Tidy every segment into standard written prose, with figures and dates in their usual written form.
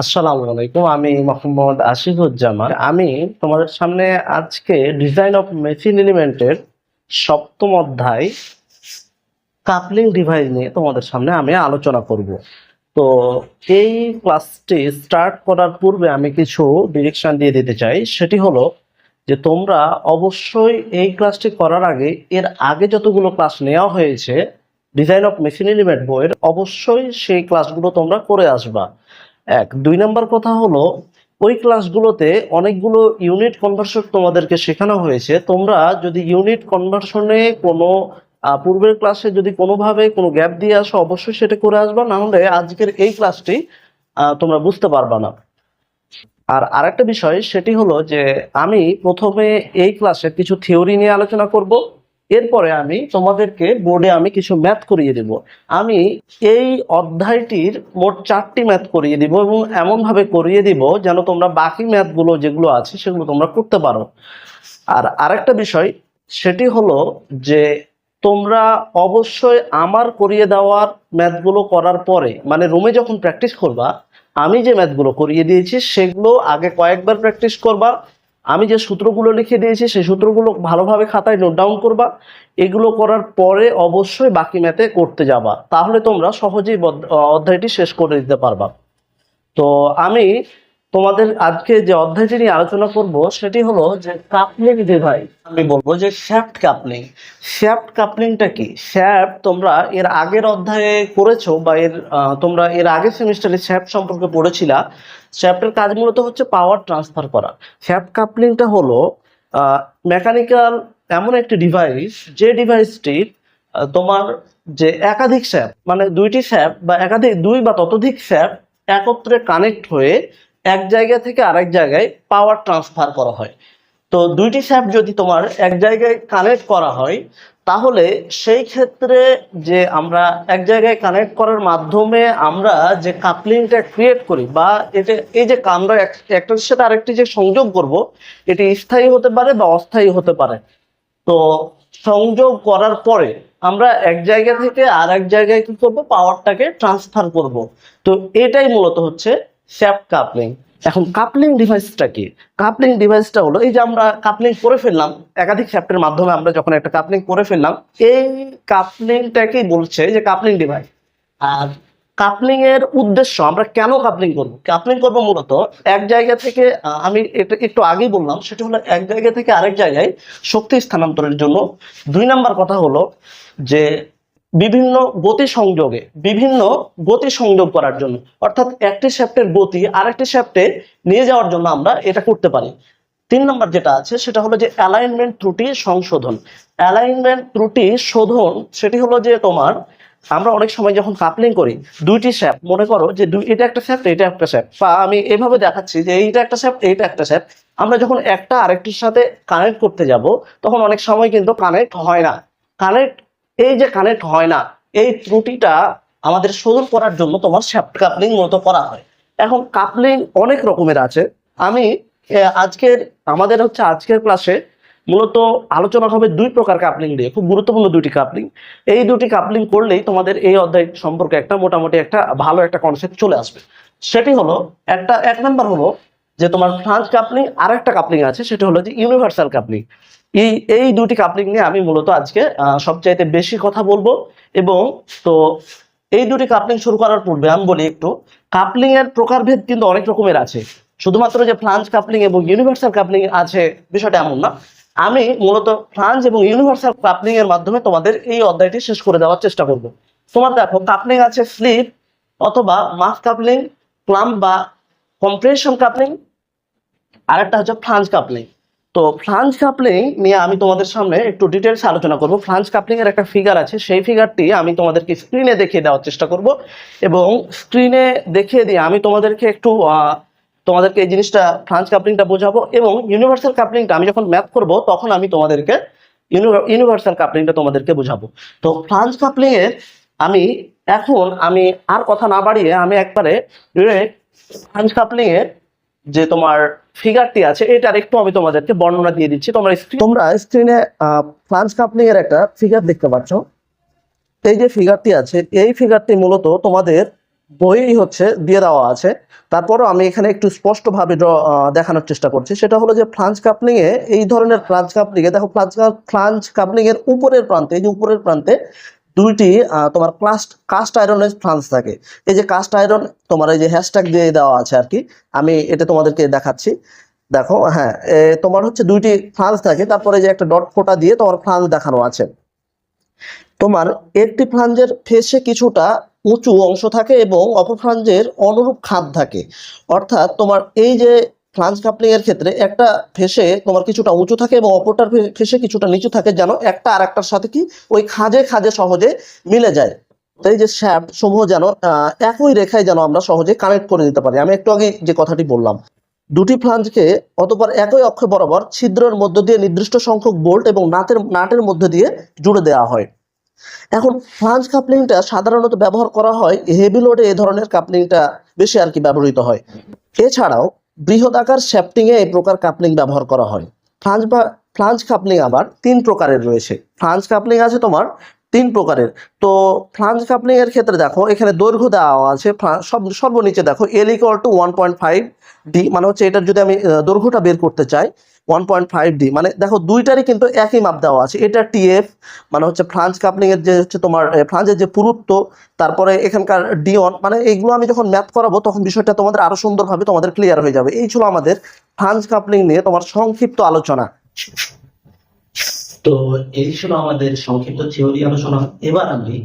আসসালামু আলাইকুম। আমি মোহাম্মদ আশিকুজ্জামান। আমি তোমাদের সামনে আজকে ডিজাইন অফ মেশিন এলিমেন্টের সপ্তম অধ্যায় কাপলিং ডিভাইস নিয়ে তোমাদের সামনে আমি আলোচনা করব। তো এই ক্লাসটি স্টার্ট করার পূর্বে আমি কিছু ডিরেকশন দিয়ে দিতে চাই। সেটি হলো যে তোমরা অবশ্যই এই ক্লাসটি করার আগে এর আগে যতগুলো ক্লাস নেওয়া হয়েছে ডিজাইন অফ মেশিন এলিমেন্ট বইয়ের, অবশ্যই সেই ক্লাসগুলো তোমরা করে আসবা। এক দুই নাম্বার কথা হলো, ওই ক্লাসগুলোতে অনেকগুলো ইউনিট কনভার্সন তোমাদেরকে শেখানো হয়েছে। তোমরা যদি ইউনিট কনভার্সনে কোনো পূর্বের ক্লাসে যদি কোনোভাবে কোনো গ্যাপ দিয়ে আসো, অবশ্যই সেটা করে আসবা, না হলে আজকের এই ক্লাসটি তোমরা বুঝতে পারবা না। আর আরেকটা বিষয় সেটি হলো যে আমি প্রথমে এই ক্লাসে কিছু থিওরি নিয়ে আলোচনা করব, এরপরে আমি তোমাদেরকে বোর্ডে আমি কিছু ম্যাথ করিয়ে দেব। আমি এই অধ্যায়টির মোট 4টি ম্যাথ করিয়ে দিব এবং এমনভাবে করিয়ে দিব যেন তোমরা বাকি ম্যাথগুলো যেগুলো আছে সেগুলো তোমরা করতে পারো। আর আরেকটা বিষয় সেটি হলো যে তোমরা অবশ্যই আমার করিয়ে দেওয়ার ম্যাথগুলো করার পরে, মানে রুমে যখন প্র্যাকটিস করবা, আমি যে ম্যাথগুলো করিয়ে দিয়েছি সেগুলো আগে কয়েকবার প্র্যাকটিস করবা। আমি যে সূত্রগুলো লিখে দিয়েছি সেই সূত্রগুলো ভালোভাবে খাতায় নোট ডাউন করবা। এগুলো করার পরে অবশ্যই বাকি ম্যাথে করতে যাবা, তাহলে তোমরা সহজেই অধ্যায়টি শেষ করে দিতে পারবা। তো আমি তোমাদের আজকে যে অধ্যায়টি নিয়ে আলোচনা করব সেটি হলো যে কাপলিং ডিভাইস। আমি বলবো যে শ্যাফট কাপলিং। শ্যাফট কাপলিংটা কি? শ্যাফট তোমরা এর আগের অধ্যায়ে করেছো বা তোমরা এর আগের সেমিস্টারে শ্যাফট সম্পর্কে পড়েছিলা। শ্যাফটের কাজ মূলত হচ্ছে পাওয়ার ট্রান্সফার করা। শ্যাফট কাপলিংটা হলো মেকানিক্যাল এমন একটি ডিভাইস, যে ডিভাইসটি তোমার যে একাধিক শ্যাফট, মানে দুইটি শ্যাফট বা একাধিক দুই বা ততোধিক শ্যাফট একত্রে কানেক্ট হয়ে এক জায়গা থেকে আরেক জায়গায় পাওয়ার ট্রান্সফার করা হয়। তো দুইটি শ্যাফট যদি তোমার এক জায়গায় কানেক্ট করা হয়, তাহলে সেই ক্ষেত্রে যে আমরা এক জায়গায় কানেক্ট করার মাধ্যমে আমরা যে কাপলিংটা ক্রিয়েট করি বা এটা এই যে আমরা একটার সাথে আরেকটি যে সংযোগ করব, এটি স্থায়ী হতে পারে বা অস্থায়ী হতে পারে। তো সংযোগ করার পরে আমরা এক জায়গা থেকে আর এক জায়গায় কি করব, পাওয়ারটাকে ট্রান্সফার করব। তো এটাই মূলত হচ্ছে শ্যাফট কাপলিং। এখন কাপলিং ডিভাইসটা কি? কাপলিং ডিভাইসটা হলো এই যে আমরা কাপলিং করে ফেললাম, একাধিক শ্যাফটের মাধ্যমে আমরা যখন একটা কাপলিং করে ফেললাম, এই কাপলিংটাকেই বলছে যে কাপলিং ডিভাইস। আর কাপলিং এর উদ্দেশ্য, আমরা কেন কাপলিং করব? কাপলিং করব মূলত এক জায়গা থেকে, আমি এটা একটু আগেই বললাম, সেটা হলো এক জায়গা থেকে আরেক জায়গায় শক্তি স্থানান্তরের জন্য। দুই নাম্বার কথা হলো যে বিভিন্ন গতি সংযোগ করার জন্য, অর্থাৎ একটি শ্যাফটের গতি আরেকটি শ্যাফটে নিয়ে যাওয়ার জন্য আমরা এটা করতে পারি। তিন নম্বর যেটা আছে সেটা হলো যে অ্যালাইনমেন্ট ত্রুটি সংশোধন। অ্যালাইনমেন্ট ত্রুটি শোধন, সেটি হলো যে তোমার আমরা অনেক সময় যখন কাপলিং করি দুইটি শ্যাফট, মনে করো যে এটা একটা শ্যাফট, এটা একটা শ্যাফট, বা আমি এভাবে দেখাচ্ছি যে এইটা একটা শ্যাফট, এইটা একটা শ্যাফট, আমরা যখন একটা আরেকটির সাথে কানেক্ট করতে যাব তখন অনেক সময় কিন্তু কানেক্ট হয় না। কানেক্ট এই যে কানেক্ট হয় না, এই ত্রুটিটা আমাদের শোধন করার জন্য তোমার শ্যাফট কাপলিং মতো করা হয়। এখন কাপলিং অনেক রকমের আছে। আমি আজকের আজকের ক্লাসে মূলত আলোচনা হবে দুই প্রকার কাপলিং নিয়ে, খুব গুরুত্বপূর্ণ দুটি কাপলিং। এই দুটি কাপলিং করলেই তোমাদের এই অধ্যায় সম্পর্কে একটা মোটামুটি একটা ভালো একটা কনসেপ্ট চলে আসবে। সেটি হলো এক নাম্বার হলো যে তোমার ফ্লাঞ্জ কাপলিং, আর একটা কাপলিং আছে সেটা হলো যে ইউনিভার্সাল কাপলিং। এই দুটি কাপলিং নিয়ে আমি মূলত আজকে সবচাইতে বেশি কথা বলবো। এবং তো এই দুটি কাপলিং শুরু করার পূর্বে আমি বলি একটু, কাপলিং এর প্রকারভেদ কিন্তু অনেক রকমের আছে। শুধুমাত্র যে ফ্লাঞ্জ কাপলিং এবং ইউনিভার্সাল কাপলিং আছে বিষয়টা এমন না। আমি মূলত ফ্লাঞ্জ এবং ইউনিভার্সাল কাপলিং এর মাধ্যমে তোমাদের এই অধ্যায়টি শেষ করে দেওয়ার চেষ্টা করব। তোমার দেখো কাপলিং আছে স্লিপ অথবা মাস কাপলিং, ক্লাম্প বা কম্প্রেশন কাপলিং, আরেকটা হচ্ছে ফ্লাঞ্জ কাপলিং। তো ফ্লাঞ্জ কাপলিং নিয়ে আমি তোমাদের সামনে একটু ডিটেলস আলোচনা করব। ফ্লাঞ্জ কাপলিং এর একটা ফিগার আছে, সেই ফিগারটি আমি তোমাদেরকে স্ক্রিনে দেখিয়ে দেওয়ার চেষ্টা করব এবং স্ক্রিনে দেখিয়ে দিয়ে আমি তোমাদেরকে একটু তোমাদেরকে এই জিনিসটা ফ্লাঞ্জ কাপলিংটা বোঝাবো। এবং ইউনিভার্সাল কাপলিংটা আমি যখন ম্যাথ করব তখন আমি তোমাদেরকে ইউনিভার্সাল কাপলিংটা তোমাদেরকে বোঝাবো। তো ফ্লাঞ্জ কাপলিং এর আমি আর কথা না বাড়িয়ে আমি একবারে ফ্লাঞ্জ কাপলিং এর যে তোমার ফিগারটি আছে এটার একটু আমি তোমাদেরকে বর্ণনা দিয়ে দিচ্ছি। তোমরা স্ক্রিনে ফ্লাঞ্জ কাপলিং এর একটা ফিগার দেখতে পাচ্ছ। এই যে ফিগারটি আছে, এই ফিগারটি মূলত তোমাদের বই হচ্ছে দিয়ে দেওয়া আছে। তারপরও আমি এখানে একটু স্পষ্টভাবে দেখানোর চেষ্টা করছি। সেটা হলো যে ফ্লাঞ্জ কাপলিং এ এই ধরনের ফ্লাঞ্জ কাপলিং এ দেখো, ফ্লাঞ্জ কাপলিং এর উপরের প্রান্তে, এই যে উপরের প্রান্তে দুইটি তোমার কাস্ট আয়রনের ফ্লাঞ্জ থাকে। এই যে কাস্ট আয়রন তোমার এই যে হ্যাশট্যাগ দিয়ে দেওয়া আছে আর কি, আমি এটা তোমাদেরকে দেখাচ্ছি। দেখো, হ্যাঁ, তোমার হচ্ছে দুইটি ফ্লাঞ্জ থাকে, তারপরে যে একটা ডট ফোঁটা দিয়ে তোমার ফ্লাঞ্জ দেখানো আছে। তোমার একটি ফ্লাঞ্জের ফেসে কিছুটা উঁচু অংশ থাকে এবং অপর ফ্লাঞ্জের অনুরূপ খাদ থাকে। অর্থাৎ তোমার এই যে ফ্লাঞ্জ কাপলিং এর ক্ষেত্রে একটা ফেসে তোমার কিছুটা উঁচু থাকে এবং অপরটার ফেসে কিছুটা নিচু থাকে, যেন একটা আর একটার সাথে কি ওই খাঁজে খাঁজে সহজে মিলে যায়। তো এই যে শ্যাফট সমূহ যেন একই রেখায় যেন আমরা সহজে কানেক্ট করে নিতে পারি। আমি একটু আগে যে কথাটি বললাম, দুটি ফ্লাঞ্জকে অতঃপর একই অক্ষ বরাবর ছিদ্রের মধ্য দিয়ে নির্দিষ্ট সংখ্যক বোল্ট এবং নাটের মধ্যে দিয়ে জুড়ে দেওয়া হয়। এখন ফ্লাঞ্জ কাপলিংটা সাধারণত ব্যবহার করা হয় হেভি লোডে, এই ধরনের কাপলিংটা বেশি আর কি ব্যবহৃত হয়। এছাড়াও বৃহদাকার শ্যাফটিং এ এই প্রকার কাপলিং ব্যবহার করা হয়। ফ্লাঞ্জ কাপলিং আবার তিন প্রকারের রয়েছে। ফ্লাঞ্জ কাপলিং আছে তোমার তিন প্রকারের। তো ফ্লাঞ্জ কাপলিং এর ক্ষেত্রে দেখো, এখানে দৈর্ঘ্য দেওয়া আছে সর্বনিচে দেখো L = 1.5D, মানে হচ্ছে এটার যদি আমি দৈর্ঘ্যটা বের করতে চাই 1.5D, মানে দেখো দুইটারই কিন্তু একই মাপ দেওয়া আছে। এটা TF, মানে হচ্ছে ফ্লাঞ্জ কাপলিং এর যে হচ্ছে তোমার ফ্লাঞ্জের যে পুরুত্ব, তারপরে এখানকার ডিওন, মানে এইগুলো আমি যখন ম্যাথ করাবো তখন বিষয়টা তোমাদের আরো সুন্দরভাবে তোমাদের ক্লিয়ার হয়ে যাবে। এই ছিল আমাদের ফ্লাঞ্জ কাপলিং নিয়ে তোমার সংক্ষিপ্ত আলোচনা। তো এই ছিল আমাদের সংক্ষিপ্ত থিওরি আলোচনা। এবার আমি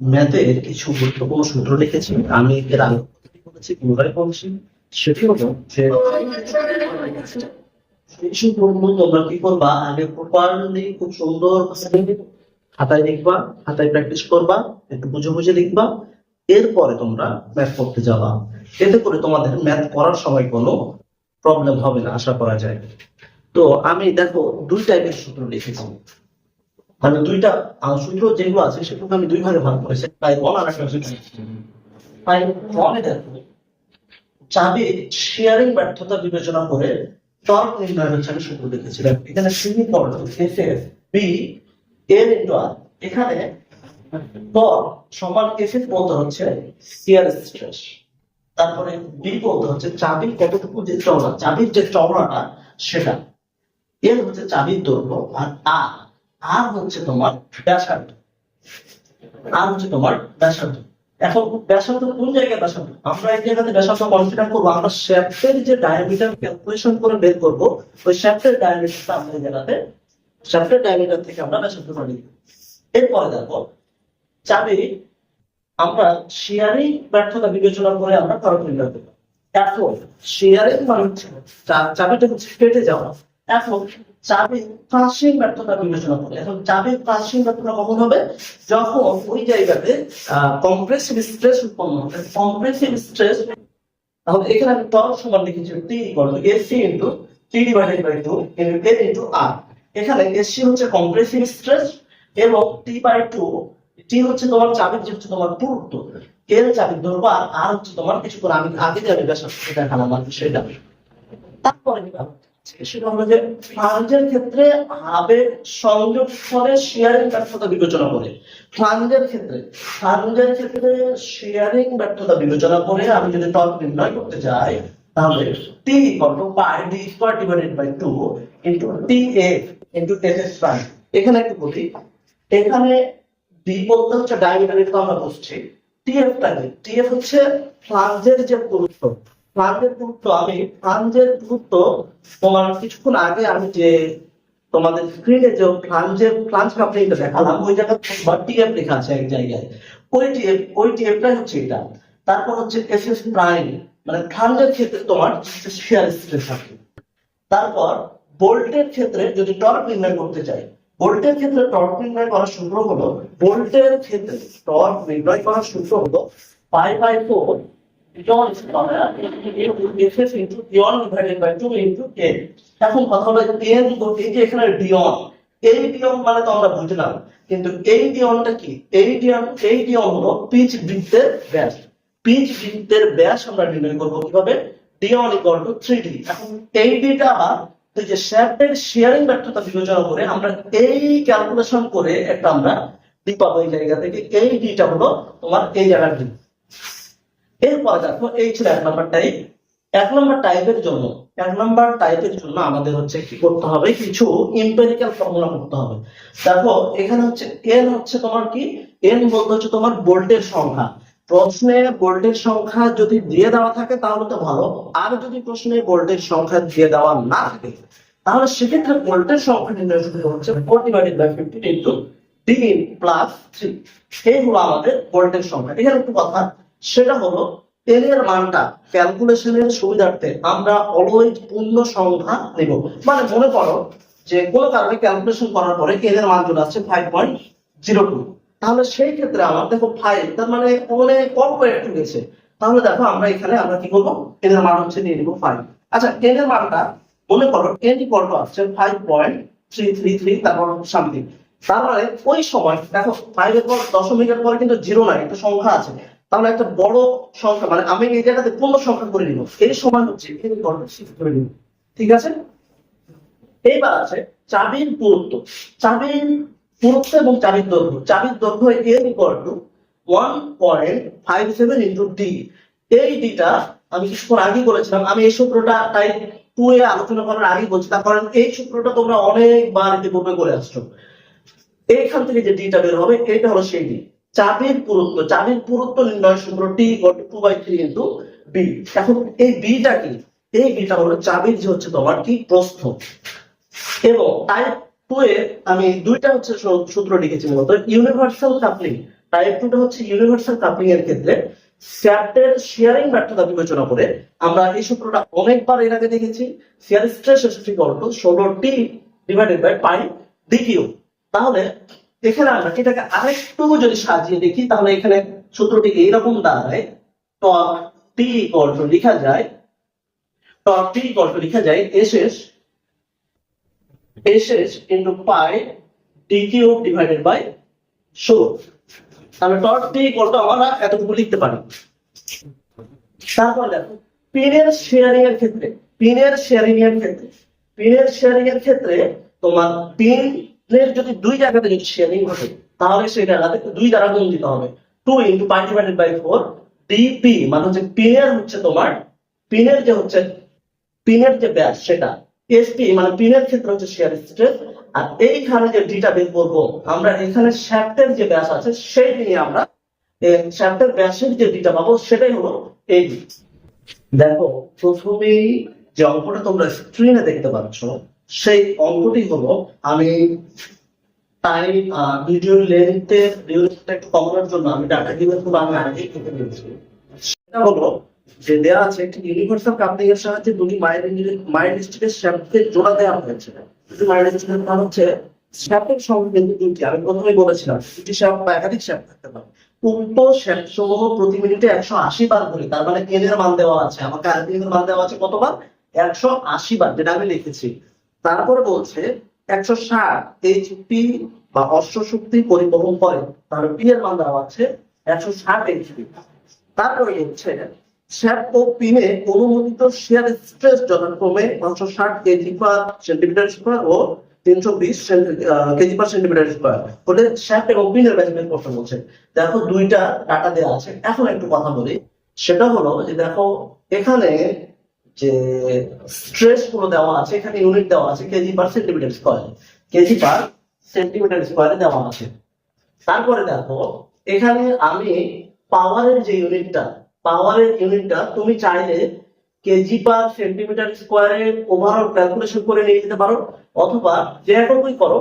ম্যাথের কিছু গুরুত্বপূর্ণ সূত্র লিখেছি, আমি এর আগে বলেছি, পুনরায় বলছি। সেটি হলো যে এই সূত্রগুলো তোমরা কি করবা, আগে প্রপারলি খুব সুন্দর খাতায় লিখবা, খাতায় প্র্যাকটিস করবা, একটু বুঝে বুঝে লিখবা, এরপরে তোমরা ম্যাথ করতে যাবা। এতে করে তোমাদের ম্যাথ করার সময় কোনো প্রবলেম হবে না, আশা করা যায়। তো আমি দেখো দুই টাইপের সূত্র লিখেছি, মানে দুইটা সূত্র যেগুলো আছে সেগুলো আমি দুই ভাগে ভাগ করেছি, টাইপ 1 আর একটা সূত্র। টাইপ 1 এ দেখো চাবি শেয়ারিং ব্যর্থতা বিবেচনা করে টর্ক নির্ণয় হচ্ছে আমি সূত্র লিখেছিলাম। এখানে সমীকরণ F F B L into R, এখানে টর্ক সমান এফ এফ বলতে হচ্ছে শিয়ার স্ট্রেস, তারপরে বি বলতে হচ্ছে চাবির কতটুকু যে চওড়া, চাবির যে চওড়াটা সেটা, এল হচ্ছে চাবির দৈর্ঘ্য, আর আর আর হচ্ছে তোমার ব্যাসার্ধ, আর হচ্ছে তোমার ব্যাসার্ধ। এখন ব্যাসার্ধ কোন জায়গায় ব্যাসার্ধ, আমরা এই জায়গাতে ব্যাসার্ধ কনসিডার করবো, আমরা শ্যাফটের যে ডায়ামিটার ক্যালকুলেশন করে বের করবো, ওই শ্যাফটের ডায়ামিটারটা আমরা এই জায়গাতে শ্যাফটের ডায়ামিটার থেকে আমরা ব্যাসার্ধটা নিব। এরপরে দেখো চাবি আমরা শেয়ারিং ব্যর্থতা বিবেচনা করে আমরা টর্ক নির্ণয় করব। এখন শেয়ারিং মানে হচ্ছে চাবিটা হচ্ছে কেটে যাওয়া। এখন চাবি ক্রাশিং ব্যর্থতা বিবেচনা করে, এখন চাবি ক্রাশিং ব্যর্থতা কখন হবে, যখন ওই জায়গাতে কম্প্রেসিভ স্ট্রেস উৎপন্ন হবে। কম্প্রেসিভ স্ট্রেস, তাহলে এখানে আমি টর্ক সমান লিখেছি T equal to AC into T divided by 2 into L into R. এখানে এসি হচ্ছে কম্প্রেসিভ স্ট্রেস এবং টি বাই 2, টি হচ্ছে তোমার চাবির যে হচ্ছে তোমার পুরুত্ব, এল চাবির দৈর্ঘ্য, আর হচ্ছে তোমার কিছু করে আমি আগে যে আমি ব্যাসার্ধ দেখালাম আর সেটা। তারপরে সেটা হলো যে ফ্লাঞ্জের ক্ষেত্রে আবেগ সংযোগ করে শেয়ারিং ব্যর্থতা বিবেচনা করে, ফ্লাঞ্জের ক্ষেত্রে শেয়ারিং ব্যর্থতা বিবেচনা করে আমি যদি টর্ক নির্ণয় করতে চাই, তাহলে T equal to pi D square divided by 2 into T F into S S prime. এখানে একটু বলি, এখানে ডি বলতে হচ্ছে ডায়ামিটার, এটা আমরা বুঝছি। টিএফ টাকে, টিএফ হচ্ছে ফ্লাঞ্জের যে পুরুত্ব, আমি ফ্লাঞ্জের দূরত্ব তোমার কিছুক্ষণ আগে আমি যে তোমাদের স্ক্রিনে যে ফ্লাঞ্জ কাপলিংটা দেখালাম, ওই জায়গায় টিএফ লেখা আছে এক জায়গায়, ওই টিএফটাই হচ্ছে এটা। তারপর হচ্ছে এসএস প্রাইম, মানে ফ্লাঞ্জের ক্ষেত্রে তোমার শিয়ার স্ট্রেস থাকে। তারপর বোল্টের ক্ষেত্রে যদি টর্ক নির্ণয় করতে চাই, বোল্টের ক্ষেত্রে টর্ক নির্ণয় করার সূত্র হলো, পাই by 4 Dion square FF into Dion divided by 2 into N. এখন কথা হলো N বলতে যে এখানে ডিয়ন, এই ডিয়ন মানে তো আমরা বুঝলাম, কিন্তু এই ডিয়নটা কি, এই ডিয়ন হলো পিচ বৃত্তের ব্যাস। পিচ বৃত্তের ব্যাস আমরা নির্ণয় করব কিভাবে, ডিয়ন ইকুয়াল টু 3D। এখন এই ডিটা আবার এই যে শ্যাফটের শেয়ারিং ব্যর্থতা বিবেচনা করে আমরা এই ক্যালকুলেশন করে একটা আমরা ডি পাবো এই জায়গা থেকে। এই ডিটা হলো তোমার এই জায়গার ডি। এরপর দেখো এই ছিল 1 নম্বর টাইপ। 1 নম্বর টাইপের জন্য আমাদের হচ্ছে কি করতে হবে, কিছু এম্পিরিক্যাল ফর্মুলা করতে হবে। দেখো এখানে হচ্ছে এন হচ্ছে তোমার কি, এন বলতে হচ্ছে তোমার বোল্টের সংখ্যা। প্রশ্নে বোল্টের সংখ্যা যদি দিয়ে দেওয়া থাকে তাহলে তো ভালো, আর যদি প্রশ্নে বোল্টের সংখ্যা দিয়ে দেওয়া না থাকে তাহলে সেক্ষেত্রে বোল্টের সংখ্যা নির্ণয় করতে হচ্ছে 4/15 ইন্টু ডি প্লাস 3। এই হলো আমাদের বোল্টের সংখ্যা। এখানে একটু কথা, সেটা হলো এন এর মানটা ক্যালকুলেশনের সুবিধার্থে আমরা অলওয়েজ পূর্ণ সংখ্যা নেব। মানে মনে করো যে কোনো কারণে ক্যালকুলেশন করার পরে এন এর মান চলে আসছে 5.02, তাহলে সেই ক্ষেত্রে আমার দেখো 5 তার মানে অনেক অল্প একটু গেছে, তাহলে দেখো আমরা এখানে আমরা কি করবো, এন এর মান হচ্ছে নিয়ে নিব 5। আচ্ছা এন এর মানটা মনে করো এন ইকুয়াল টু আসছে 5.333 তারপর সামথিং। তার মানে ওই সময় দেখো 5 এর পর দশমিকের পরে কিন্তু জিরো নাই, একটা সংখ্যা আছে, তাহলে একটা বড় সংখ্যা মানে আমি এই জায়গাতে পূর্ণ সংখ্যা করে নিব, এই সময় হচ্ছে n ইকুয়াল টু 6 করে নিব। ঠিক আছে, এইবার আছে চাবির পুরুত্ব। চাবির পুরুত্ব এবং চাবির দৈর্ঘ্য। চাবির দৈর্ঘ্য n equal to 1.57 into D. এই ডিটা আমি কিছুক্ষণ আগে বলেছিলাম, আমি এই সূত্রটা টাইপ 2 এ আলোচনা করার আগে বলছি, তার কারণ এই সূত্রটা তোমরা অনেকবার ইতিপূর্বে করে আসছো। এইখান থেকে যে ডিটা বের হবে এটা হলো সেই ডি। চাবির পুরুত্ব, চাবির পুরুত্ব নির্ণয় সূত্র টি ইকুয়াল টু 2/3 ইনটু বি। এখন এই বিটা কি, এই বিটা হলো চাবির যে হচ্ছে তোমার কি প্রস্থ। এবং টাইপ 2 এ আমি দুইটা হচ্ছে সূত্র লিখেছি, মূলত ইউনিভার্সাল কাপলিং। টাইপ 2 টা হচ্ছে ইউনিভার্সাল কাপলিং এর ক্ষেত্রে শ্যাফটের শেয়ারিং ব্যর্থতা বিবেচনা করে আমরা এই সূত্রটা অনেকবার এর আগে দেখেছি। Shear stress equal to 16t divided by pi d cube. তাহলে এখানে আমরা এটাকে আরেকটু যদি সাজিয়ে দেখি তাহলে এখানে সূত্রটি এইরকম দাঁড়ায়, টর্ক টি ইকুয়াল টু লিখা যায় SS into pi d cube divided by 16। তাহলে টর্ক টি ইকুয়াল টু আমরা এতটুকু লিখতে পারি। তারপর দেখো পিনের শেয়ারিং এর ক্ষেত্রে তোমার পিনের যদি দুই জায়গাতে যদি শেয়ারিং ঘটে তাহলে সেই জায়গাতে 2 দ্বারা গুণ দিতে হবে। 2 into pi divided by 4 DP, মানে হচ্ছে পিনের হচ্ছে তোমার পিনের যে ব্যাস সেটা, এসপি মানে পিনের ক্ষেত্রে হচ্ছে শেয়ার স্ট্রেস। আর এইখানে যে ডিটা বের করবো আমরা, এখানে শ্যাফটের যে ব্যাস আছে সেই নিয়ে আমরা শ্যাফটের ব্যাসের যে ডিটা পাবো সেটাই হলো এই ডি। দেখো প্রথমেই যে অঙ্কটা তোমরা স্ক্রিনে দেখতে পাচ্ছ সেই অঙ্কটি হলো, আমি টাইম ভিডিও লেন্থের ডিউরেশনটা একটু কমানোর জন্য আমি ডাটা কিভাবে আমি আগে কেটে দিয়েছি। সেটা হলো যে দেয়া আছে একটি ইউনিভার্সাল কাপলিং এর সাহায্যে দুটি মাইল্ড স্টিলের শ্যাফটকে জোড়া দেওয়া হয়েছে। দুটি মাইল্ড স্টিলের কারণ হচ্ছে শ্যাফটের সংখ্যা কিন্তু দুটি, আমি প্রথমেই বলেছিলাম দুটি শ্যাফট বা একাধিক শ্যাফট থাকতে পারে। উক্ত শ্যাফট সমূহ প্রতি মিনিটে 180 বার ঘুরে, তার মানে এন এর মান দেওয়া আছে, আমাকে আরপিএম এর মান দেওয়া আছে কতবার, 180 বার, যেটা আমি লিখেছি। তারপরে বলছে 160 এইচপি বা অশ্ব শক্তি পরিবহন করে, তাহলে পি এর মান দেওয়া আছে 160 এইচপি। তারপরে হচ্ছে শ্যাফট ও পিনে অনুমোদিত শেয়ার স্ট্রেস যথাক্রমে 560 কেজি পার সেন্টিমিটার স্কয়ার ও 320 কেজি পার সেন্টিমিটার স্কয়ার হলে শ্যাফট এবং পিনের মেজারমেন্ট করতে বলছে। দেখো দুইটা ডাটা দেওয়া আছে, এখন একটু কথা বলি। সেটা হলো যে দেখো এখানে যে স্ট্রেস গুলো দেওয়া আছে, এখানে ইউনিট দেওয়া আছে কেজি পার সেন্টিমিটার স্কয়ারে দেওয়া আছে। তারপরে দেখো এখানে আমি পাওয়ারের ইউনিটটা তুমি চাইলে কেজি পার সেন্টিমিটার স্কয়ারে ওভারঅল ক্যালকুলেশন করে নিয়ে যেতে পারো, অথবা যে এককই করো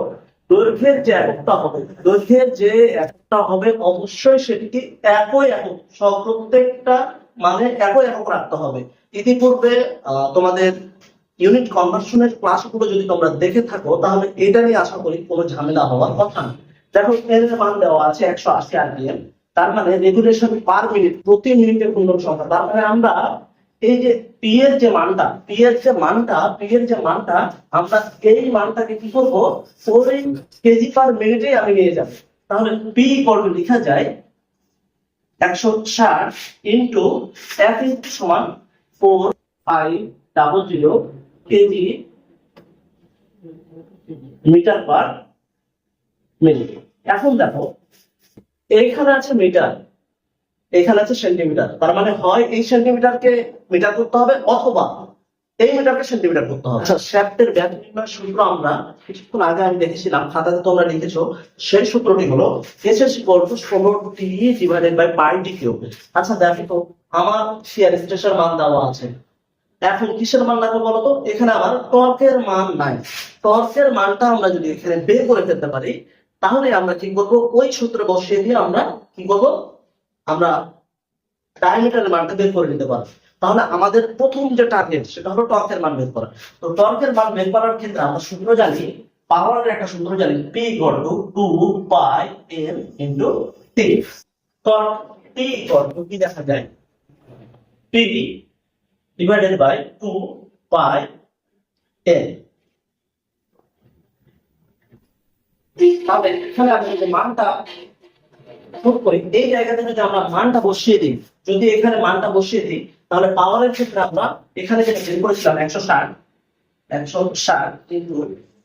দৈর্ঘ্যের যে এককটা হবে অবশ্যই সেটিকে একই একক, সব প্রত্যেকটা মানে একই একক রাখতে হবে। ইতিপূর্বে তোমাদের ইউনিট কনভার্সনের ক্লাসগুলো যদি তোমরা দেখে থাকো তাহলে এটা নিয়ে আশা করি কোনো ঝামেলা হওয়ার কথা না। দেখো এর মান দেওয়া আছে 180 আরপিএম, তার মানে রেগুলেশন পার মিনিট, প্রতি মিনিটের ঘূর্ণন সংখ্যা। তার মানে আমরা এই যে পি এর যে মানটা আমরা এই মানটাকে কি করব, ওই কেজি পার মিনিটে আমি নিয়ে যাব। তাহলে পি ইকুয়াল টু লেখা যায় 160 ইনটু 1 ইনটু সমান 4500 কেজি মিটার পার মিনিট। এখন দেখো এইখানে আছে মিটার, এখানে আছে সেন্টিমিটার, তার মানে হয় এই সেন্টিমিটারকে মিটার করতে হবে অথবা এই মিটারকে সেন্টিমিটার করতে হবে। আচ্ছা, শ্যাফটের ব্যাস নির্ণয়ের সূত্র আমরা কিছুক্ষণ আগে আমি দেখেছিলাম, খাতাতে তোমরা লিখেছো। সেই সূত্রটি হলো S equal to 16t divided by pi d cube. আচ্ছা দেখো তো, আমার শিয়ার স্ট্রেসের মান দেওয়া আছে, এখন কিসের মান লাগবে বলতো? এখানে আমার টর্কের মান নাই। টর্কের মানটা আমরা যদি এখানে বের করে ফেলতে পারি, তাহলে আমরা কি করবো? ওই সূত্রে বসিয়ে দিয়ে আমরা কি করবো? আমরা ডায়ামিটারের মানটা বের করে নিতে পারবো। তাহলে আমাদের প্রথম যে টার্গেট সেটা হলো টর্কের মান বের করা। তো টর্কের মান বের করার ক্ষেত্রে আমরা সূত্র জানি, পাওয়ারের একটা সূত্র জানি, P equal to 2 pi m into t। Torque P equal to কি দেখা যায়? P divided by 2 pi m। তাহলে এখানে আমি যে মানটা পুট করি, এই জায়গাতে যদি আমরা মানটা বসিয়ে দিই, যদি এখানে মানটা বসিয়ে দিই, তাহলে পাওয়ারের ক্ষেত্রে আমরা এখানে যেটা বের করেছিলাম 160 কিন্তু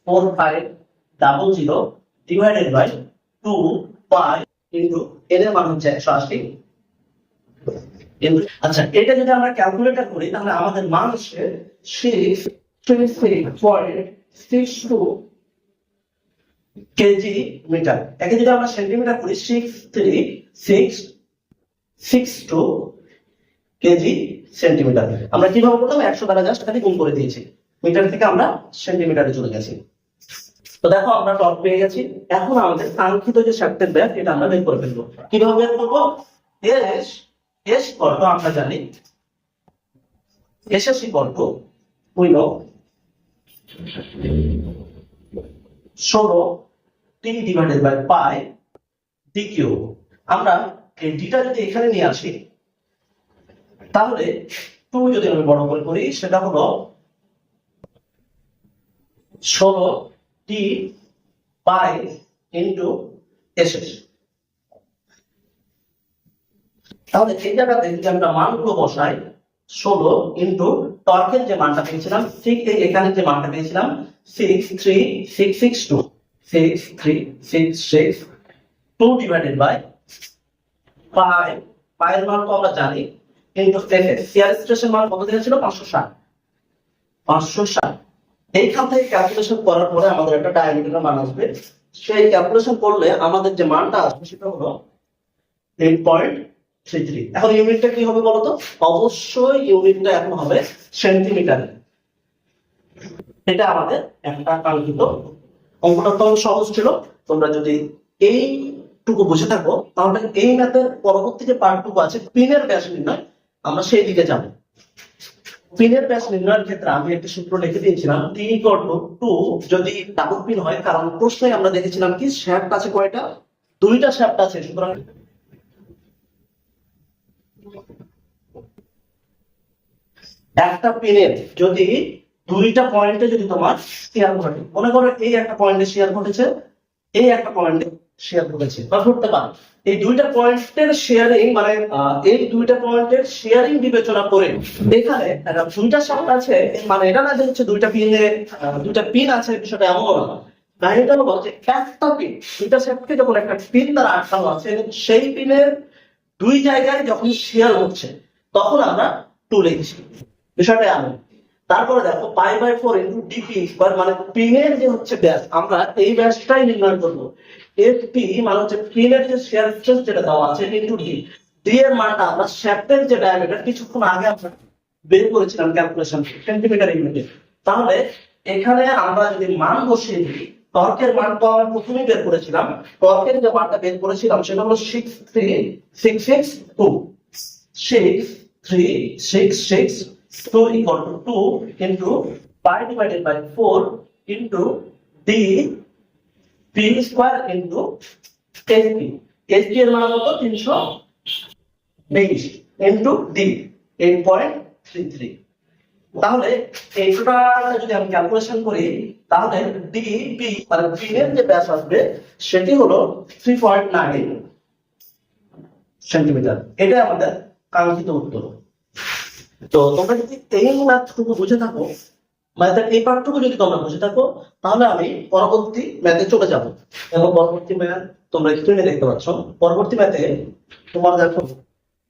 4500 ডিভাইডেড বাই 2 পাই ইনটু এর মান হচ্ছে 180। আচ্ছা, এটা যদি আমরা ক্যালকুলেটর করি তাহলে আমাদের মান হচ্ছে 636.62 কেজি মিটার। একে যদি আমরা সেন্টিমিটার করি 63662 কেজি সেন্টিমিটার। আমরা কিভাবে করলাম? 100 দ্বারা জাস্ট খালি গুণ করে দিয়েছি, মিটার থেকে আমরা সেন্টিমিটারে চলে গেছি। তো দেখো আমরা টর্ক পেয়ে গেছি। এখন আমাদের কাঙ্ক্ষিত যে শ্যাফটের ব্যাস এটা আমরা বের করে ফেলবো। কিভাবে বের করবো? এস কত আমরা জানি, এস ইকুয়াল টু হইল 16t divided by pi d cube. আমরা এই ডিটা যদি এখানে নিয়ে আসি, তাহলে 2 যদি আমি বড় করে করি, সেটা হলো 16t পাই ইনটু এস। তাহলে এই জায়গাতে যদি আমরা মানগুলো বসাই, 16 ইনটু টর্কের যে মানটা পেয়েছিলাম, ঠিক এই এখানে যে মানটা পেয়েছিলাম 63662 ডিভাইডেড বাই পাই। পায়ের মান তো আমরা জানি, কিন্তু শিয়ার স্ট্রেসের মান কত দিয়েছিল? 560। এইখান থেকে ক্যালকুলেশন করার পরে আমাদের একটা ডায়ামিটারের মান আসবে। সেই ক্যালকুলেশন করলে আমাদের যে মানটা আসবে সেটা হলো 8.33। এখন ইউনিটটা কি হবে বলতো? অবশ্যই ইউনিটটা এখন হবে সেন্টিমিটার। এটা আমাদের একটা কাঙ্ক্ষিত। অঙ্কটা তো সহজ ছিল। তোমরা যদি এইটুকু বুঝে থাকো, তাহলে এই ম্যাথের পরবর্তী যে পার্টটুকু আছে পিনের ব্যাস নির্ণয়, আমরা সেই দিকে যাব। পিনের ব্যাস নির্ণয়ের ক্ষেত্রে আমি একটা সূত্র লিখে দিয়েছিলাম, T ইকুয়াল টু 2 যদি ডাবল পিন হয়, কারণ প্রশ্নে আমরা দেখেছিলাম কি শ্যাফট আছে কয়টা? 2টা শ্যাফট আছে। সুতরাং একটা পিনের যদি 2টা পয়েন্টে যদি তোমার শেয়ার ঘটে, মনে করো এই একটা পয়েন্টে শেয়ার ঘটেছে, এই একটা পয়েন্টে শেয়ার ঘটেছে বা ঘটতে পারে, এই 2টা পয়েন্টের শেয়ারিং মানে এই 2টা পয়েন্টের শেয়ারিং বিবেচনা করে এখানে 2টা শ্যাফট আছে, মানে এটা না যে হচ্ছে 2টা পিনে 2টা পিন আছে, বিষয়টা এমন না। কাহিনীটা হলো যে একটা পিন, 2টা শ্যাফটকে যখন একটা পিন দ্বারা আটকানো আছে, সেই পিনের 2 জায়গায় যখন শেয়ার হচ্ছে, তখন আমরা 2 লিখছি। বিষয়টা এমন। তারপরে দেখো pi by 4 into DP square, মানে পিনের যে হচ্ছে ব্যাস, আমরা এই ব্যাসটাই নির্ণয় করব। এফপি মানে হচ্ছে পিনের যে শেয়ার স্ট্রেস যেটা দেওয়া আছে ইনটু ডি। ডি এর মানটা আমরা শ্যাফটের যে ডায়ামিটার কিছুক্ষণ আগে আমরা বের করেছিলাম ক্যালকুলেশন সেন্টিমিটার ইউনিটে। তাহলে এখানে আমরা যদি মান বসিয়ে দিই, টর্কের মান তো আমরা প্রথমেই বের করেছিলাম। টর্কের যে মানটা বের করেছিলাম সেটা হলো 63662। 63662 equal to 2 into pi divided by 4 into d p square into sp। sp এর মান কত? 320 into d 8.33। তাহলে এই টোটালটা যদি আমি ক্যালকুলেশন করি, তাহলে dp মানে পিনের যে ব্যাস আসবে সেটি হলো 3.9 সেন্টিমিটার। এটা আমাদের কাঙ্ক্ষিত উত্তর। তো তোমরা যদি এই ম্যাথটুকু বুঝে থাকো, ম্যাথের এই পার্টটুকু যদি তোমরা বুঝে থাকো, তাহলে আমি পরবর্তী ম্যাথে চলে যাব। এবং পরবর্তী ম্যাথ তোমরা স্ক্রিনে দেখতে পাচ্ছ। পরবর্তী ম্যাথে তোমার দেখো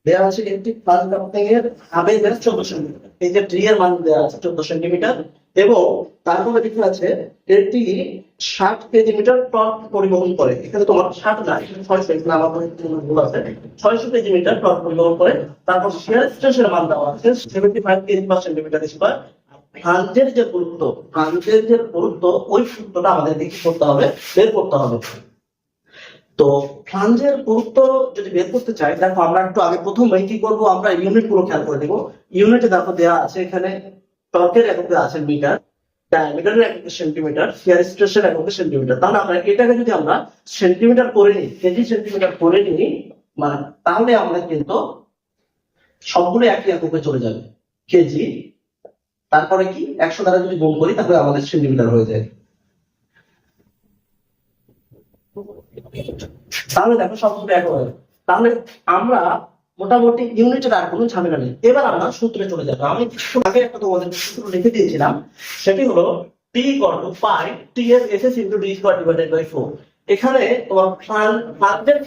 দেওয়া আছে একটি ফ্লাশ কাপলিং এর হাবের ব্যাস 14 সেন্টিমিটার। এই যে ডি এর মান দেওয়া আছে 14 সেন্টিমিটার এবং তারপরে লেখা আছে এটি 60 কেজিমিটার টর্ক পরিবহন করে। এখানে তোমার 60 না, এখানে 600, এখানে আমার ভুল আছে, 600 কেজিমিটার টর্ক পরিবহন করে। তারপর শিয়ার স্ট্রেসের মান দেওয়া আছে 75 কেজি পার সেন্টিমিটার স্কয়ার। ফ্লাঞ্জের যে গুরুত্ব, ফ্লাঞ্জের যে গুরুত্ব, ওই সূত্রটা আমাদের কি করতে হবে, বের করতে হবে। তো ফ্লাঞ্জের গুরুত্ব যদি বের করতে চাই, দেখো আমরা একটু আগে প্রথমেই কি করব, আমরা ইউনিট গুলো খেয়াল করে দেবো। ইউনিটে দেখো দেওয়া আছে এখানে টর্কের এককে আছে মিটার, ডায়ামিটারের এককে সেন্টিমিটার, শিয়ার স্ট্রেসের এককে সেন্টিমিটার। তাহলে আমরা এটাকে যদি আমরা সেন্টিমিটার করে নিই, কেজি সেন্টিমিটার করে নিই, মানে তাহলে আমরা কিন্তু সবগুলো একই এককে চলে যাবে, কেজি, তারপরে কি 100 দ্বারা যদি গুণ করি তাহলে আমাদের সেন্টিমিটার হয়ে যায়। তাহলে দেখো সবগুলো এক হয়ে গেল। তাহলে আমরা মোটামুটি ইউনিটের আর কোনো ঝামেলা নেই। এবার আমরা সূত্রে চলে যাবো। আমি একটু আগে একটা তোমাদের সূত্র লিখে দিয়েছিলাম, সেটি হলো T equal to pi T এর SS into D square divided by 4। এখানে তোমার ফ্লাঞ্জের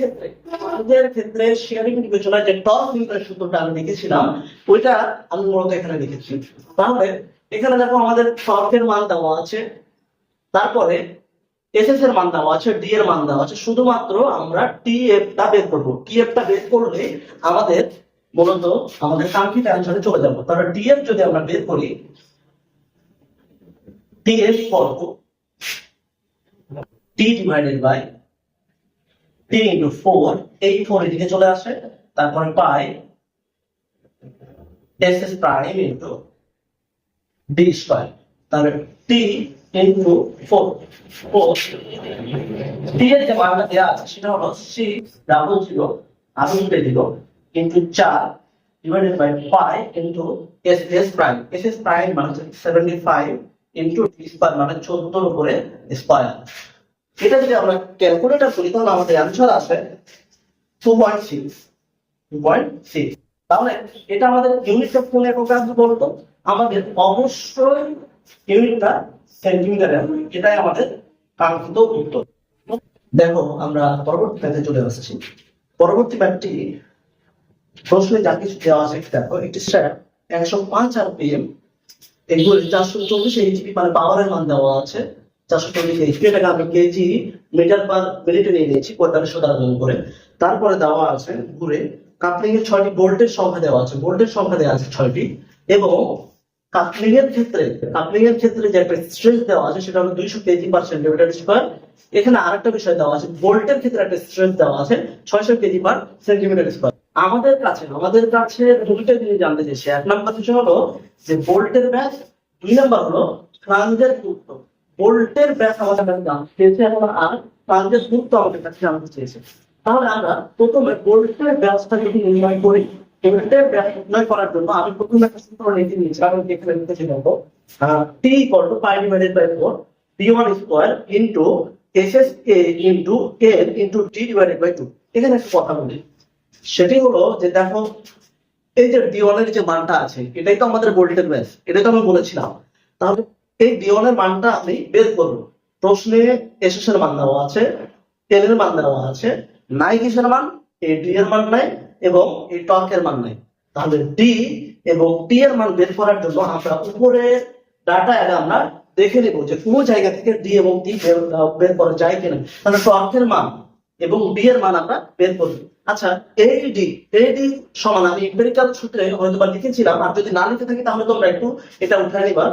ক্ষেত্রে শেয়ারিং বিবেচনায় যে টর্ক নিউটনের সূত্রটা আমি লিখেছিলাম, ওইটা আমি মূলত এখানে লিখেছি। তাহলে এখানে দেখো আমাদের টর্কের মান দেওয়া আছে, তারপরে এসএস এর মান দেওয়া আছে, ডি এর মান দেওয়া আছে। শুধুমাত্র আমরা টিএফ টা বের করব। টিএফ টা বের করলে আমাদের মূলত আমাদের কাঙ্ক্ষিত অ্যানসারে চলে যাব। তাহলে টিএফ যদি আমরা বের করি, TF equal to T divided by T into 4, এই 4 এদিকে চলে আসে, তারপরে pi SS prime into D square. তাহলে টি ইনটু 4 টি এর যে মানটা দেওয়া আছে সেটা হলো 600 আমি লিখে দিব into 4 divided by 5 into S prime. S prime মানে হচ্ছে 75 ইনটু টি স্কয়ার মানে 14 এর উপরে স্কয়ার। এটা যদি আমরা ক্যালকুলেটর করি তাহলে আমাদের অ্যানসার আসে 2.6। তাহলে এটা আমাদের ইউনিটটা কোন এককে আসবে বলতো? আমাদের অবশ্যই ইউনিটটা সেন্টিমিটারে, এটাই আমাদের কাঙ্ক্ষিত উত্তর। দেখো আমরা পরবর্তী ম্যাথে চলে আসছি। পরবর্তী ম্যাথটি প্রশ্নে যা কিছু দেওয়া আছে দেখো, একটি স্ট্র্যাপ 105 আরপিএম, এগুলো 440 এইচপি মানে পাওয়ারের মান দেওয়া আছে 440 এইচপি। এটাকে আমি কেজি মিটার পার মিনিটে নিয়ে নিয়েছি 4500 দ্বারা গুণ করে। তারপরে দেওয়া আছে ঘুরে কাপলিং এর 6টি বোল্টের সংখ্যা দেওয়া আছে, বোল্টের সংখ্যা দেওয়া আছে 6টি, এবং কাপলিং এর ক্ষেত্রে যে একটা স্ট্রেস দেওয়া আছে সেটা হলো 200 কেজি পার সেন্টিমিটার স্কয়ার। এখানে আরেকটা বিষয় দেওয়া আছে, ভোল্টের ক্ষেত্রে একটা স্ট্রেস দেওয়া আছে 600 কেজি পার সেন্টিমিটার স্কয়ার। আমাদের কাছে দুটো জিনিস জানতে চাইছি। এক নাম্বার বিষয় হলো যে ভোল্টের ব্যাস, 2 নাম্বার হলো ফ্লাঞ্জের গুরুত্ব। ভোল্টের ব্যাস আমাদের কাছে জানতে চেয়েছে এবং আর ফ্লাঞ্জের গুরুত্ব আমাদের কাছে জানতে চেয়েছে। তাহলে আমরা প্রথমে ভোল্টের ব্যাসটা যদি নির্ণয় করি, ভোল্টের ব্যাস নির্ণয় করার জন্য আমি প্রথমে একটা সূত্র লিখে নিয়েছি, কারণ এখানে লিখেছি দেখো T equal to pi divided by 4 d1 square into SS A into N into T divided by 2। এখানে একটা কথা বলি, সেটি হলো যে দেখো এই যে d1 এর যে মানটা আছে এটাই তো আমাদের ভোল্টের ব্যাস, এটাই তো আমি বলেছিলাম। তাহলে এই d1 এর মানটা আমি বের করব। প্রশ্নে এসএস এর মান দেওয়া আছে, এন এর মান দেওয়া আছে, নাই কিসের মান, এই ডি এর মান নাই এবং এই টর্কের মান নাই। তাহলে ডি এবং টি এর মান বের করার জন্য আমরা উপরে ডাটা আগে আমরা দেখে নেব যে কোন জায়গা থেকে ডি এবং টি বের করা যায় কিনা। তাহলে টর্কের মান এবং ডি এর মান আমরা বের করব। আচ্ছা, এডি সমান আমি এম্পিরিক্যাল সূত্রে হয়তো বা লিখেছিলাম, আর যদি না লিখে থাকি তাহলে তোমরা একটু এটা উঠায় নিবা।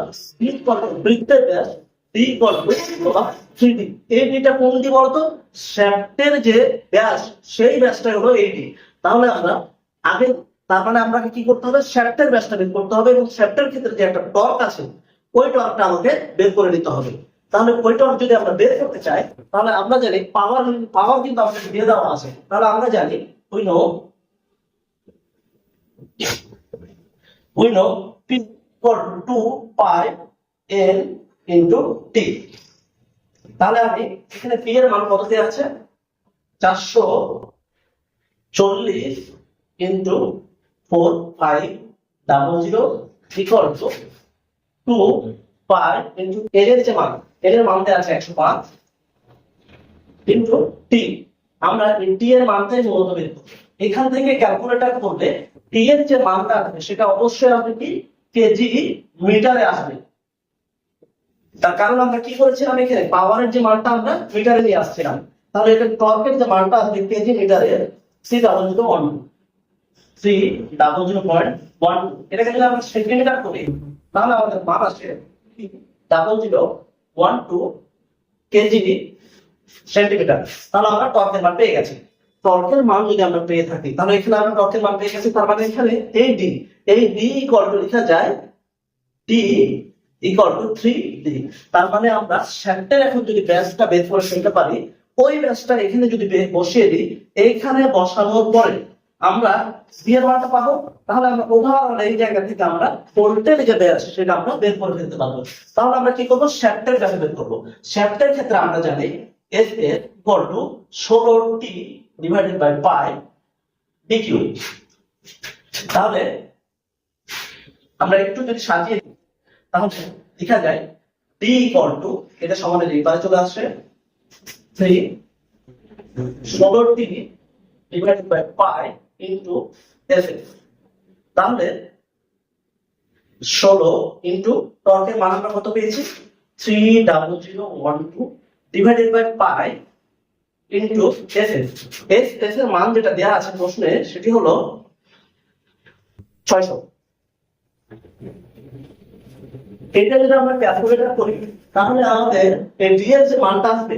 বৃত্তের ব্যাস ডি ইকুয়াল টু 3d। এডিটা কোন ডি বলতো? শ্যাফটের যে ব্যাস সেই ব্যাসটা হলো এডি। তাহলে আমরা আগে তার মানে আমরা কি করতে হবে, শ্যাফটের ব্যাসটা বের করতে হবে এবং শ্যাফটের ক্ষেত্রে যে একটা টর্ক আছে ওই টর্কটা আমাকে বের করে নিতে হবে। তাহলে ওই টর্ক যদি আমরা বের করতে চাই তাহলে আমরা জানি পাওয়ার কিন্তু আমাদের দিয়ে দেওয়া আছে। তাহলে আমরা জানি we know P equal to 2 pi n into t। তাহলে আমি এখানে P এর মান কত দেওয়া আছে, 440 into 4500 equal to 2 pi into n এর যে মান, n এর মান দেওয়া আছে 105 into t। আমরা t এর মানটাই মূলত বের করব। এখান থেকে ক্যালকুলেটর করলে টি এর যে মানটা আসবে সেটা অবশ্যই আসবে কি কেজি মিটারে আসবে। তার কারণ আমরা কি করেছিলাম, এখানে পাওয়ারের যে মানটা আমরা মিটারে নিয়ে আসছিলাম, তাহলে এটা টর্কের যে মানটা আসবে কেজি মিটারে 3012 3000.1। এটাকে যদি আমরা সেন্টিমিটার করি তাহলে আমাদের মান আসে 0012 কেজি সেন্টিমিটার। তাহলে আমরা টর্কের মান পেয়ে গেছি। টর্কের মান যদি আমরা পেয়ে থাকি তাহলে এখানে আমরা টর্কের মান পেয়ে গেছি, তার মানে এখানে এই ডি ইকুয়াল টু লেখা যায় টি ইকুয়াল টু 3D। তার মানে আমরা শ্যাফটের এখন যদি ব্যাসটা বের করে ফেলতে পারি, ওই ব্যাসটা এখানে যদি বসিয়ে দিই, এইখানে বসানোর পরে আমরা বি এর মানটা পাবো। তাহলে আমরা ওভারঅল এই জায়গা থেকে আমরা ভোল্টেজ যে ব্যাস সেটা আমরা বের করে ফেলতে পারবো। তাহলে আমরা কি করবো, শ্যাফটের ব্যাস বের করবো। শ্যাফটের ক্ষেত্রে আমরা জানি এস এর equal to 16T divided by pi d cube. তাহলে আমরা একটু যদি সাজিয়ে দিই তাহলে লেখা যায় ডি ইকুয়াল টু, এটা সমানের এই পারে চলে আসে 16T divided by pi into S. তাহলে 16 ইনটু টর্কের মান আমরা কত পেয়েছি 30012 divided by pi into S. S এর মান যেটা দেয়া আছে প্রশ্নে সেটি হলো 600। এটা যদি আমরা ক্যালকুলেটর করি তাহলে আমাদের এই ডি এর যে মানটা আসবে,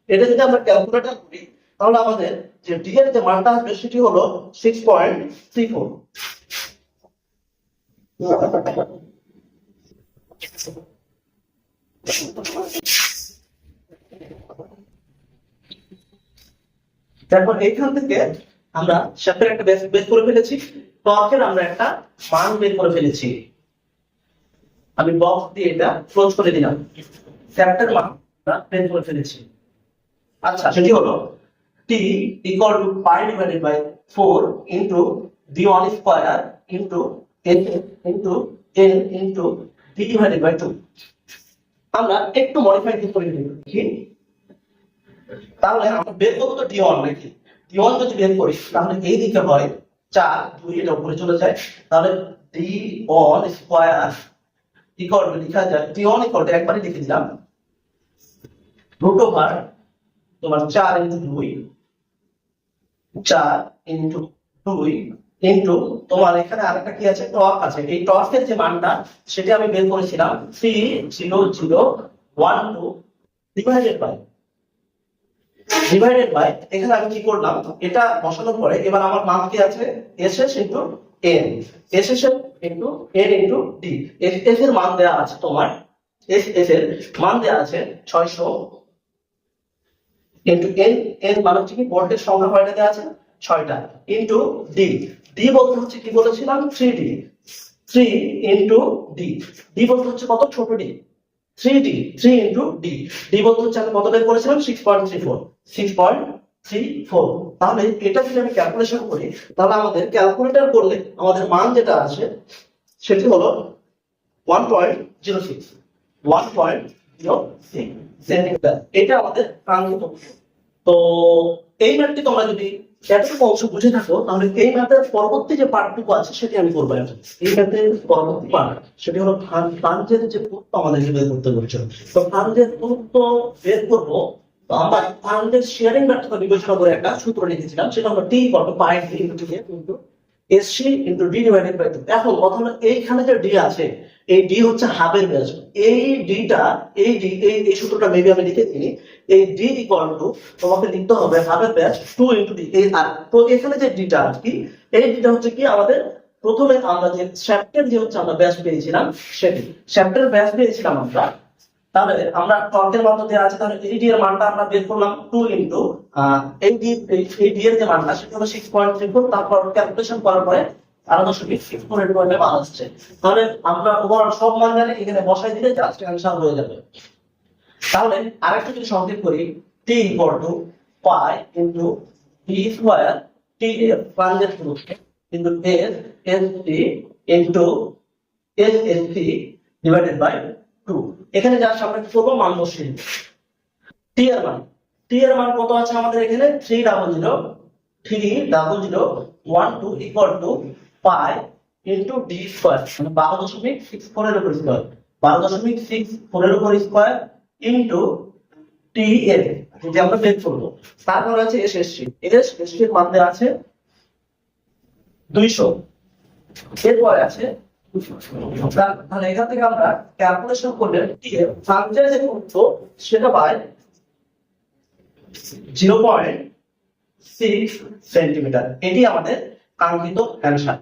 এটা যদি আমরা ক্যালকুলেটর করি তাহলে আমাদের যে ডি এর যে মানটা আসবে সেটি হলো 6.34। তারপর এইখান থেকে আমরা শ্যাফটের একটা বেস বের করে ফেলেছি, টর্কের আমরা একটা মান বের করে ফেলেছি। আমি বক্স দিয়ে এটা ক্লোজ করে দিলাম, শ্যাফটের মান আমরা বের করে ফেলেছি। আচ্ছা, সেটি হলো T equal to pi divided by 4 into d1 square into n into n into d divided by 2। আমরা একটু মডিফাই করে দেখি, তাহলে আমরা বের করব তো d1 নাকি। d1 যদি বের করি তাহলে এই দিকে হয় 4, 2 এটা উপরে চলে যায়, তাহলে d1 স্কয়ার ইকুয়াল টু লেখা যায় d1 ইকুয়াল টু একবারই লিখে দিলাম রুট ওভার তোমার 4 ইনটু 2 ইনটু তোমার এখানে আরেকটা কি আছে, টর্ক আছে। এই টর্কের যে মানটা সেটা আমি বের করেছিলাম 30012 ডিভাইডেড বাই এখানে আমি কি করলাম, এটা বসানোর পরে এবার আমার মান কি আছে SS into N, SS into N into D. S এর মান দেয়া আছে তোমার, এস এর মান দেয়া আছে 600 ইনটু এন, এন মানে হচ্ছে কি ভোল্টেজ সংখ্যা কয়টা দেয়া আছে 6টা, ইনটু ডি। ডি বলতে হচ্ছে কি বলেছিলাম 3D, 3 ইনটু ডি। ডি বলতে হচ্ছে কত, ছোট D, 3D 3 into D. D বলতে হচ্ছে আমি কত বের করেছিলাম 6.34। তাহলে এটা যদি আমি ক্যালকুলেশন করি তাহলে আমাদের ক্যালকুলেটর করলে আমাদের মান যেটা আছে সেটি হলো 1.06 সেন্টিমিটার। এটা আমাদের কাঙ্ক্ষিত। তো এই ম্যাথটি তোমরা যদি এতটুকু অংশ বুঝে থাকো তাহলে এই ম্যাথের পরবর্তী যে পার্টটুকু আছে সেটি আমি করবো এখন। এই ম্যাথের পরবর্তী পার্ট সেটি হলো ফ্লাঞ্জের যে দূরত্ব আমাদেরকে বের করতে বলছে। তো ফ্লাঞ্জের দূরত্ব বের করবো, তো আমরা ফ্লাঞ্জের শেয়ারিং ব্যর্থতা বিবেচনা করে একটা সূত্র লিখেছিলাম, সেটা হলো T equal to pi D into SC into D divided by 2। এখন কথা হলো এইখানে যে ডি আছে, এই ডি হচ্ছে হাফের ব্যাস। এই ডিটা এই সূত্রটা মেবি আমি লিখে দিই, এই ডি ইকুয়াল টু তোমাকে লিখতে হবে হাফের ব্যাস 2 ইনটু ডি। এই আর তো এখানে যে ডিটা আছে কি, এই ডিটা হচ্ছে কি আমাদের প্রথমে আমরা যে শ্যাফটের যে হচ্ছে আমরা ব্যাস পেয়েছিলাম সেটি, শ্যাফটের ব্যাস পেয়েছিলাম আমরা। তাহলে আমরা টর্কের মান দেওয়া আছে, তাহলে এই ডি এর মানটা আমরা বের করলাম 2 ইনটু এই ডি এর যে মানটা সেটা হলো 6.34। তারপর ক্যালকুলেশন করার পরে 12.64 আসছে। তাহলে আমরা ওভারঅল সব মান জানি, এখানে বসাই দিলে জাস্ট অ্যানসার হয়ে যাবে। তাহলে আরেকটা যদি সংক্ষেপ করি, t equal to pi into D square, T প্রাঞ্জের দূরত্ব into S ST into SSC divided by 2। এখানে জাস্ট আমরা কি করব, মান বসিয়ে দেব। টি এর মান কত আছে আমাদের এখানে 300 30012 equal to pi into D square, মানে 12.64 এর উপর স্কোয়ার, 12.64 এর উপর স্কোয়ার ইন্টু টি এর, যেটা আমরা বের করবো। তারপর আছে এসএসসি, এসএসসি এর মান দেওয়া আছে 200। এরপরে আছে তাহলে এখান থেকে আমরা ক্যালকুলেশন করলে টি এর ফাংশনের যে উত্তর সেটা পাই 0.6 সেন্টিমিটার। এটি আমাদের কাঙ্ক্ষিত অ্যান্সার।